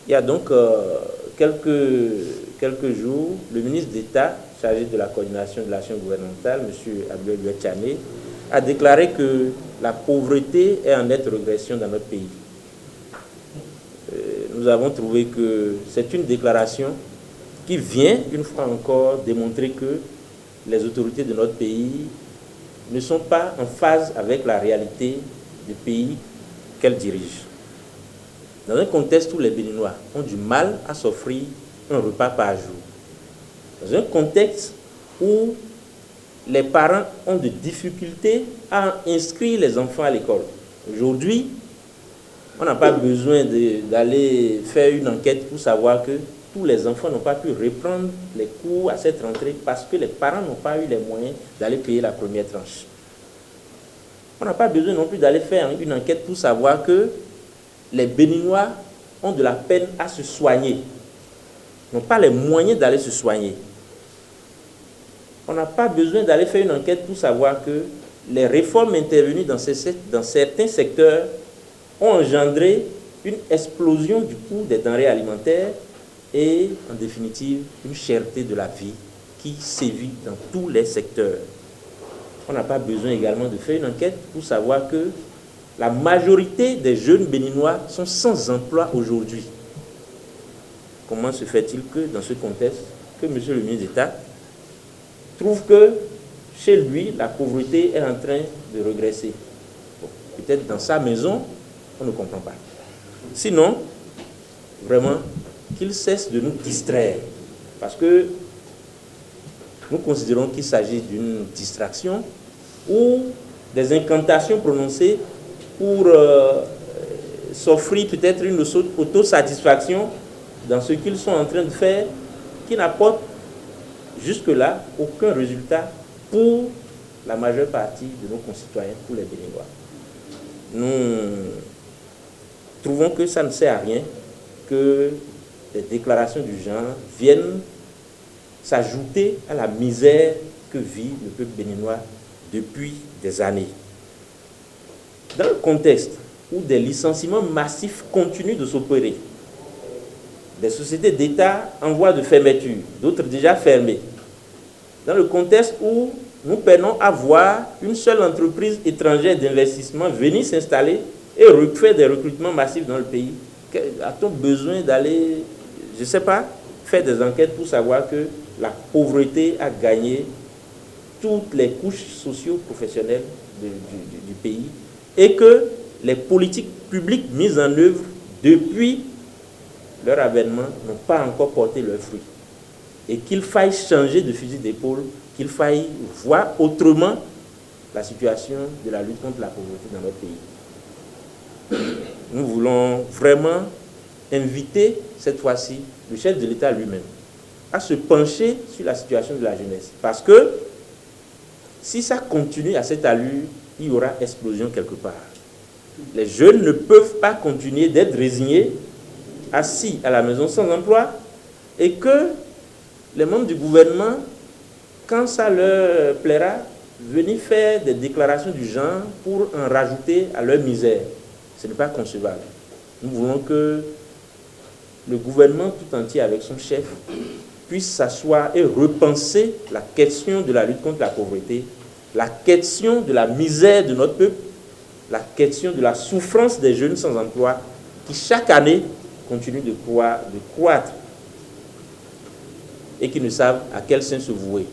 Il y a donc quelques jours, le ministre d'État chargé de la coordination de l'action gouvernementale, M. Abdoulaye Tchane, a déclaré que la pauvreté est en nette régression dans notre pays. Nous avons trouvé que c'est une déclaration qui vient, une fois encore, démontrer que les autorités de notre pays ne sont pas en phase avec la réalité du pays qu'elles dirigent. Dans un contexte où les Béninois ont du mal à s'offrir un repas par jour, dans un contexte où les parents ont des difficultés à inscrire les enfants à l'école. Aujourd'hui, on n'a pas besoin d'aller faire une enquête pour savoir que tous les enfants n'ont pas pu reprendre les cours à cette rentrée parce que les parents n'ont pas eu les moyens d'aller payer la première tranche. On n'a pas besoin non plus d'aller faire une enquête pour savoir que les Béninois ont de la peine à se soigner, n'ont pas les moyens d'aller se soigner. On n'a pas besoin d'aller faire une enquête pour savoir que les réformes intervenues dans certains secteurs ont engendré une explosion du coût des denrées alimentaires et, en définitive, une cherté de la vie qui sévit dans tous les secteurs. On n'a pas besoin également de faire une enquête pour savoir que la majorité des jeunes Béninois sont sans emploi aujourd'hui. Comment se fait-il que, dans ce contexte, que M. le ministre d'État trouve que, chez lui, la pauvreté est en train de regresser? Bon, peut-être dans sa maison, on ne comprend pas. Sinon, vraiment, qu'il cesse de nous distraire. Parce que nous considérons qu'il s'agit d'une distraction ou des incantations prononcées pour s'offrir peut-être une autosatisfaction dans ce qu'ils sont en train de faire, qui n'apporte jusque-là aucun résultat pour la majeure partie de nos concitoyens, pour les Béninois. Nous trouvons que ça ne sert à rien que des déclarations du genre viennent s'ajouter à la misère que vit le peuple béninois depuis des années. Dans le contexte où des licenciements massifs continuent de s'opérer, des sociétés d'État en voie de fermeture, d'autres déjà fermées, dans le contexte où nous peinons à voir une seule entreprise étrangère d'investissement venir s'installer et faire des recrutements massifs dans le pays, a-t-on besoin d'aller, je ne sais pas, faire des enquêtes pour savoir que la pauvreté a gagné toutes les couches socio-professionnelles du pays et que les politiques publiques mises en œuvre depuis leur avènement n'ont pas encore porté leurs fruits. Et qu'il faille changer de fusil d'épaule, qu'il faille voir autrement la situation de la lutte contre la pauvreté dans notre pays. Nous voulons vraiment inviter cette fois-ci le chef de l'État lui-même à se pencher sur la situation de la jeunesse. Parce que si ça continue à cette allure, il y aura explosion quelque part. Les jeunes ne peuvent pas continuer d'être résignés, assis à la maison sans emploi, et que les membres du gouvernement, quand ça leur plaira, venir faire des déclarations du genre pour en rajouter à leur misère. Ce n'est pas concevable. Nous voulons que le gouvernement tout entier, avec son chef, puisse s'asseoir et repenser la question de la lutte contre la pauvreté, la question de la misère de notre peuple, la question de la souffrance des jeunes sans emploi, qui chaque année continuent de croître et qui ne savent à quel sein se vouer.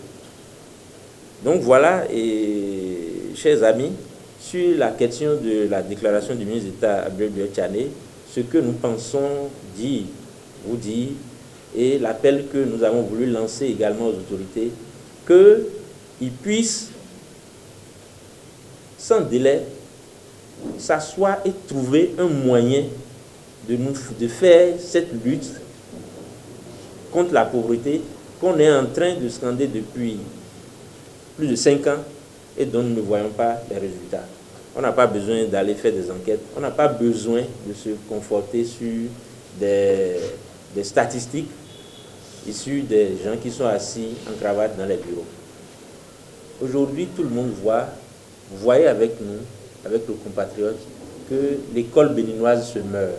Donc voilà, et chers amis, sur la question de la déclaration du ministre d'État Abdoulaye Tchane, ce que nous pensons dire, vous dire, et l'appel que nous avons voulu lancer également aux autorités, qu'ils puissent, sans délai, s'asseoir et trouver un moyen de faire cette lutte contre la pauvreté qu'on est en train de scander depuis plus de 5 ans et dont nous ne voyons pas les résultats. On n'a pas besoin d'aller faire des enquêtes, on n'a pas besoin de se conforter sur des statistiques issues des gens qui sont assis en cravate dans les bureaux. Aujourd'hui, tout le monde voit, vous voyez avec nous, avec nos compatriotes, que l'école béninoise se meurt.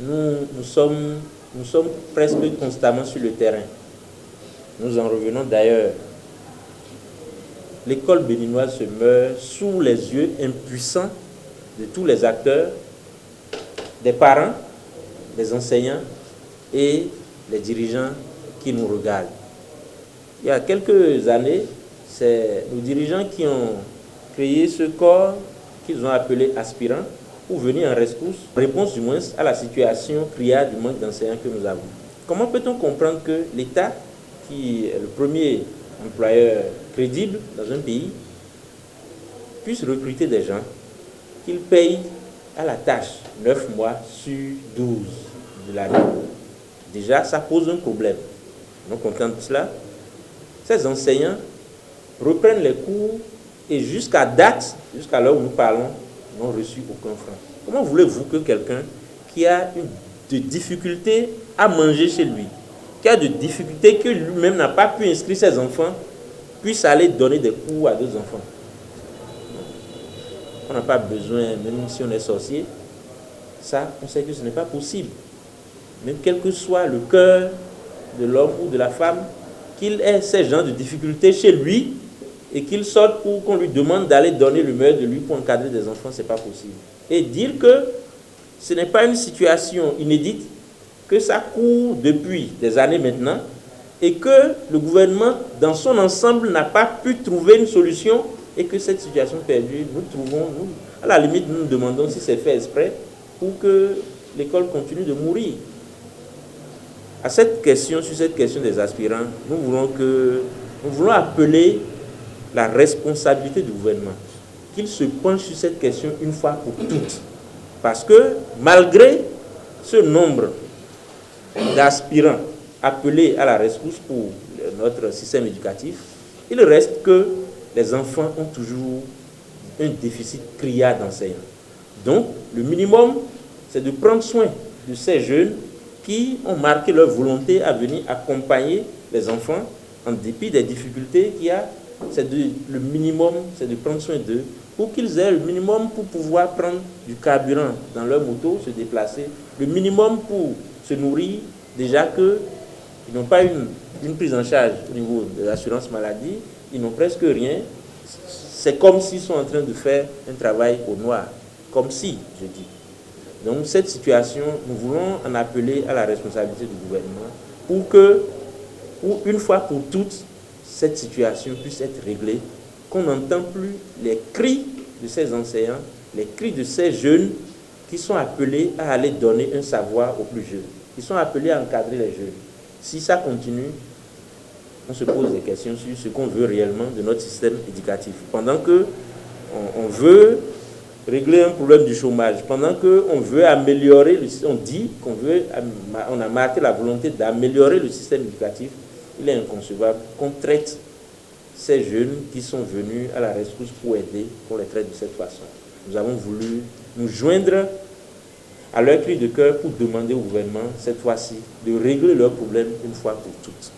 nous sommes presque constamment sur le terrain. Nous en revenons d'ailleurs. L'école béninoise se meurt sous les yeux impuissants de tous les acteurs, des parents, des enseignants et les dirigeants qui nous regardent. Il y a quelques années, c'est nos dirigeants qui ont créé ce corps qu'ils ont appelé aspirants pour venir en rescousse, réponse du moins à la situation criarde du manque d'enseignants que nous avons. Comment peut-on comprendre que l'État, qui est le premier employeur crédible dans un pays, puisse recruter des gens qu'il paye à la tâche 9 mois sur 12 de l'année? Déjà, ça pose un problème. Non content de cela, ces enseignants reprennent les cours et jusqu'à date, jusqu'à l'heure où nous parlons, n'ont reçu aucun franc. Comment voulez-vous que quelqu'un qui a des difficultés à manger chez lui, qui a des difficultés que lui-même n'a pas pu inscrire ses enfants, puisse aller donner des cours à d'autres enfants? On n'a pas besoin, même si on est sorcier, ça, on sait que ce n'est pas possible. Même quel que soit le cœur de l'homme ou de la femme, qu'il ait ces genres de difficultés chez lui et qu'il sorte pour qu'on lui demande d'aller donner le meilleur de lui pour encadrer des enfants, ce n'est pas possible. Et dire que ce n'est pas une situation inédite, que ça court depuis des années maintenant et que le gouvernement dans son ensemble n'a pas pu trouver une solution et que cette situation perdure, à la limite, nous nous demandons si c'est fait exprès pour que l'école continue de mourir. Sur cette question des aspirants, nous voulons appeler la responsabilité du gouvernement, qu'il se penche sur cette question une fois pour toutes. Parce que malgré ce nombre d'aspirants appelés à la rescousse pour notre système éducatif, il reste que les enfants ont toujours un déficit criard d'enseignants. Donc, le minimum, c'est de prendre soin de ces jeunes qui ont marqué leur volonté à venir accompagner les enfants en dépit des difficultés qu'il y a. Le minimum, c'est de prendre soin d'eux pour qu'ils aient le minimum pour pouvoir prendre du carburant dans leur moto, se déplacer, le minimum pour se nourrir, déjà qu'ils n'ont pas une prise en charge au niveau de l'assurance maladie, ils n'ont presque rien. C'est comme s'ils sont en train de faire un travail au noir, comme si, je dis. Donc cette situation, nous voulons en appeler à la responsabilité du gouvernement pour que, une fois pour toutes, cette situation puisse être réglée, qu'on n'entend plus les cris de ces enseignants, les cris de ces jeunes qui sont appelés à aller donner un savoir aux plus jeunes, qui sont appelés à encadrer les jeunes. Si ça continue, on se pose des questions sur ce qu'on veut réellement de notre système éducatif. Pendant qu'on veut régler un problème du chômage, pendant qu'on veut améliorer, on dit on a marqué la volonté d'améliorer le système éducatif, il est inconcevable qu'on traite ces jeunes qui sont venus à la rescousse pour aider, qu'on les traite de cette façon. Nous avons voulu nous joindre à leur cri de cœur pour demander au gouvernement, cette fois-ci, de régler leurs problèmes une fois pour toutes.